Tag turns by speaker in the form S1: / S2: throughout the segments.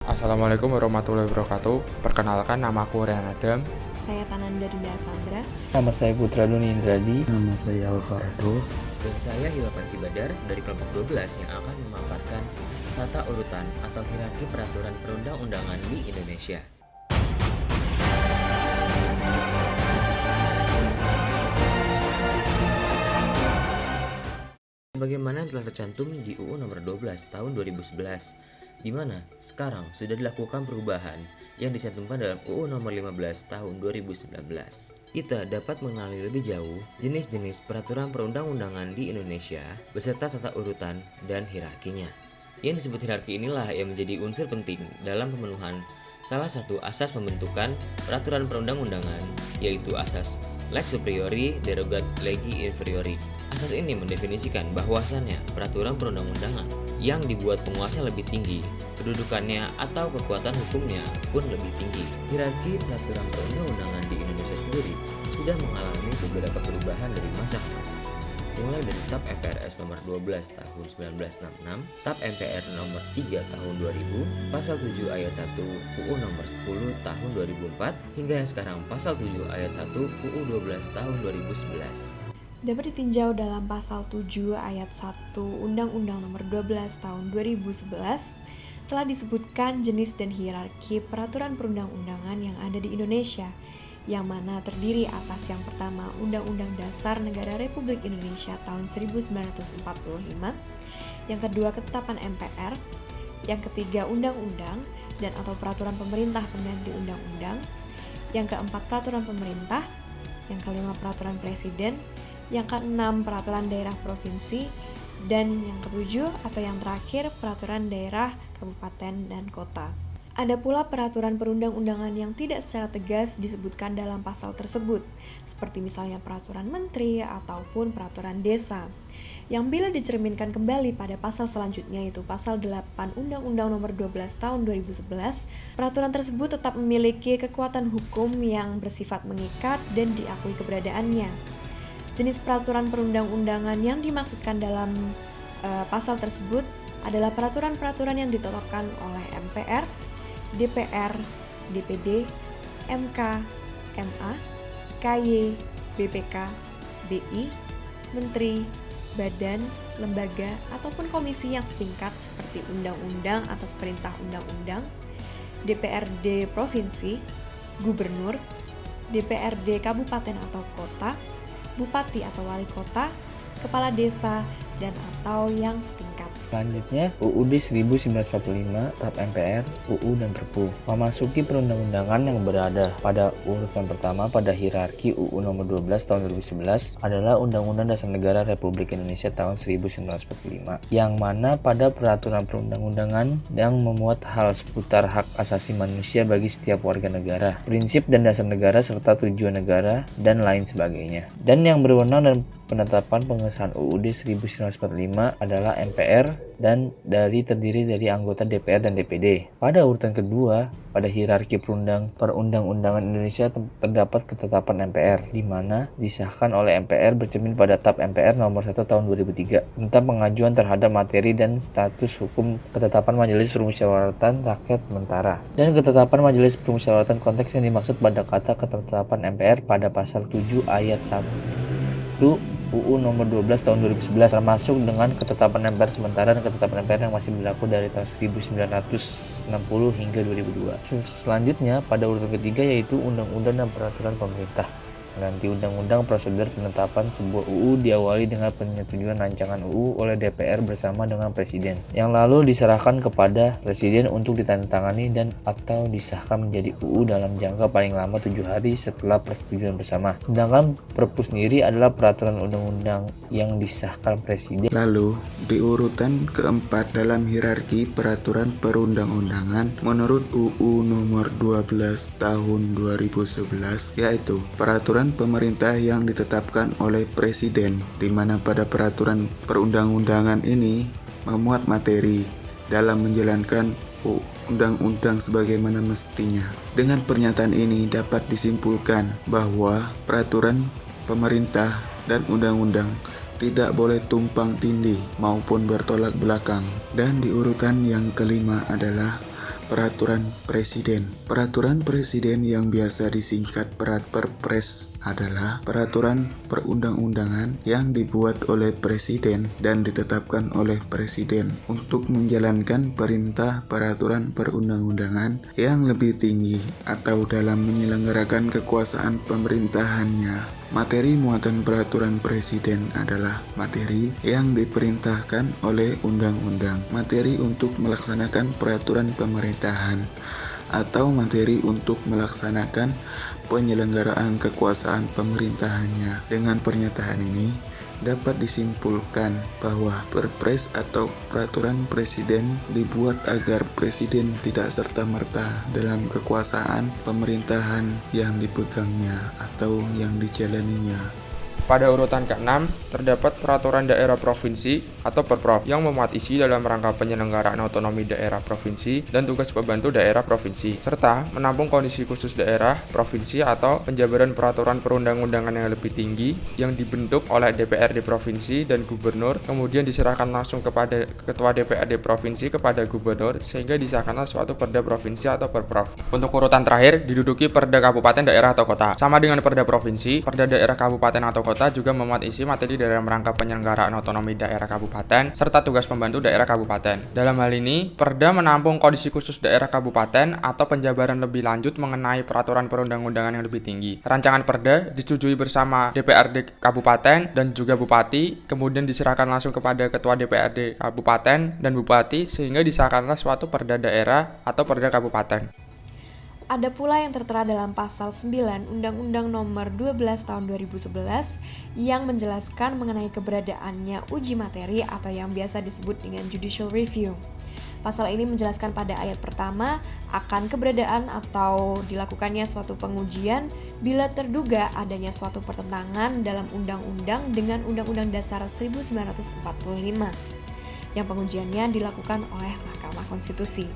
S1: Assalamualaikum warahmatullahi wabarakatuh. Perkenalkan, nama aku Rian Adam.
S2: Saya Tananda Dinda Sandra.
S3: Nama saya Putra Duni Indradi.
S4: Nama saya Alvarado.
S5: Dan saya Hilal Panci Badar dari kelompok 12 yang akan memaparkan tata urutan atau hierarki peraturan perundang-undangan di Indonesia. Bagaimana yang telah tercantum di UU nomor 12 tahun 2011, di mana sekarang sudah dilakukan perubahan yang dicantumkan dalam UU nomor 15 tahun 2019. Kita dapat mengenali lebih jauh jenis-jenis peraturan perundang-undangan di Indonesia beserta tata urutan dan hierarkinya. Yang disebut hierarki inilah yang menjadi unsur penting dalam pemenuhan salah satu asas pembentukan peraturan perundang-undangan, yaitu asas lex superiori derogat legi inferiori. Asas ini mendefinisikan bahwasannya peraturan perundang-undangan yang dibuat penguasa lebih tinggi, kedudukannya atau kekuatan hukumnya pun lebih tinggi. Hierarki peraturan perundang-undangan di Indonesia sendiri sudah mengalami beberapa perubahan dari masa ke masa, mulai dari TAP MPRS nomor 12 tahun 1966, TAP MPR nomor 3 tahun 2000, pasal 7 ayat 1 UU nomor 10 tahun 2004, hingga yang sekarang pasal 7 ayat 1 UU 12 tahun 2011.
S2: Dapat ditinjau dalam pasal 7 ayat 1 Undang-Undang nomor 12 tahun 2011 telah disebutkan jenis dan hierarki peraturan perundang-undangan yang ada di Indonesia, yang mana terdiri atas yang pertama Undang-Undang Dasar Negara Republik Indonesia tahun 1945, yang kedua ketetapan MPR, yang ketiga undang-undang dan atau peraturan pemerintah pengganti undang-undang, yang keempat peraturan pemerintah, yang kelima peraturan presiden, yang keenam peraturan daerah provinsi, dan yang ketujuh atau yang terakhir peraturan daerah kabupaten dan kota. Ada pula peraturan perundang-undangan yang tidak secara tegas disebutkan dalam pasal tersebut, seperti misalnya peraturan menteri ataupun peraturan desa, yang bila dicerminkan kembali pada pasal selanjutnya yaitu pasal 8 Undang-Undang nomor 12 tahun 2011, peraturan tersebut tetap memiliki kekuatan hukum yang bersifat mengikat dan diakui keberadaannya. Jenis peraturan perundang-undangan yang dimaksudkan dalam pasal tersebut adalah peraturan-peraturan yang ditetapkan oleh MPR, DPR, DPD, MK, MA, KY, BPK, BI, Menteri, Badan, Lembaga, ataupun komisi yang setingkat seperti undang-undang atas perintah undang-undang, DPRD Provinsi, Gubernur, DPRD Kabupaten atau Kota, Bupati atau Wali Kota, Kepala Desa, dan atau yang setingkat.
S3: Selanjutnya, UUD 1945, TAP MPR, UU dan Perpu memasuki perundang-undangan yang berada pada urutan pertama pada hierarki UU nomor 12 tahun 2011 adalah Undang-Undang Dasar Negara Republik Indonesia tahun 1945, yang mana pada peraturan perundang-undangan yang memuat hal seputar hak asasi manusia bagi setiap warga negara, prinsip dan dasar negara serta tujuan negara, dan lain sebagainya. Dan yang berwenang dan penetapan pengesahan UUD 1945 adalah MPR dan terdiri dari anggota DPR dan DPD. Pada urutan kedua, pada hierarki perundang-undangan Indonesia terdapat ketetapan MPR, di mana disahkan oleh MPR bercermin pada TAP MPR nomor 1 tahun 2003 tentang pengajuan terhadap materi dan status hukum ketetapan Majelis Permusyawaratan Rakyat sementara, dan ketetapan Majelis Permusyawaratan konteks yang dimaksud pada kata ketetapan MPR pada pasal 7 ayat 1 UU nomor 12 tahun 2011, termasuk dengan ketetapan MPR sementara dan ketetapan MPR yang masih berlaku dari tahun 1960 hingga 2002. Selanjutnya pada urutan ketiga yaitu undang-undang dan peraturan pemerintah. Nanti undang-undang prosedur penetapan sebuah UU diawali dengan penyetujuan rancangan UU oleh DPR bersama dengan Presiden, yang lalu diserahkan kepada Presiden untuk ditandatangani dan atau disahkan menjadi UU dalam jangka paling lama 7 hari setelah persetujuan bersama. Sedangkan Perpu sendiri adalah peraturan undang-undang yang disahkan Presiden.
S4: Lalu, di urutan keempat dalam hierarki peraturan perundang-undangan menurut UU nomor 12 tahun 2011 yaitu peraturan pemerintah yang ditetapkan oleh Presiden, di mana pada peraturan perundang-undangan ini memuat materi dalam menjalankan undang-undang sebagaimana mestinya. Dengan pernyataan ini dapat disimpulkan bahwa peraturan pemerintah dan undang-undang tidak boleh tumpang tindih maupun bertolak belakang. Dan di urutan yang kelima adalah Peraturan Presiden. Peraturan Presiden yang biasa disingkat Perpres adalah peraturan perundang-undangan yang dibuat oleh Presiden dan ditetapkan oleh Presiden untuk menjalankan perintah peraturan perundang-undangan yang lebih tinggi atau dalam menyelenggarakan kekuasaan pemerintahannya. Materi muatan peraturan presiden adalah materi yang diperintahkan oleh undang-undang, materi untuk melaksanakan peraturan pemerintahan, atau materi untuk melaksanakan penyelenggaraan kekuasaan pemerintahannya. Dengan pernyataan ini, dapat disimpulkan bahwa Perpres atau peraturan presiden dibuat agar presiden tidak serta-merta dalam kekuasaan pemerintahan yang dipegangnya atau yang dijalaninya.
S1: Pada urutan ke-6, terdapat peraturan daerah provinsi atau Perprov yang memuat isi dalam rangka penyelenggaraan otonomi daerah provinsi dan tugas pembantu daerah provinsi, serta menampung kondisi khusus daerah provinsi atau penjabaran peraturan perundang-undangan yang lebih tinggi yang dibentuk oleh DPRD provinsi dan gubernur, kemudian diserahkan langsung kepada ketua DPRD provinsi kepada gubernur sehingga disahkanlah suatu perda provinsi atau Perprov. Untuk urutan terakhir diduduki perda kabupaten, daerah atau kota. Sama dengan perda provinsi, perda daerah kabupaten atau kota juga memuat isi materi dalam rangka penyelenggaraan otonomi daerah kabupaten serta tugas pembantu daerah kabupaten. Dalam hal ini, perda menampung kondisi khusus daerah kabupaten atau penjabaran lebih lanjut mengenai peraturan perundang-undangan yang lebih tinggi. Rancangan perda disetujui bersama DPRD kabupaten dan juga bupati, kemudian diserahkan langsung kepada ketua DPRD kabupaten dan bupati sehingga disahkanlah suatu perda daerah atau perda kabupaten.
S2: Ada pula yang tertera dalam pasal 9 Undang-Undang Nomor 12 Tahun 2011 yang menjelaskan mengenai keberadaannya uji materi atau yang biasa disebut dengan judicial review. Pasal ini menjelaskan pada ayat pertama akan keberadaan atau dilakukannya suatu pengujian bila terduga adanya suatu pertentangan dalam undang-undang dengan Undang-Undang Dasar 1945 yang pengujiannya dilakukan oleh Mahkamah Konstitusi.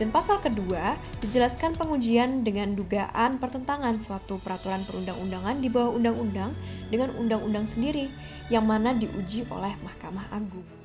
S2: Dan pasal kedua dijelaskan pengujian dengan dugaan pertentangan suatu peraturan perundang-undangan di bawah undang-undang dengan undang-undang sendiri yang mana diuji oleh Mahkamah Agung.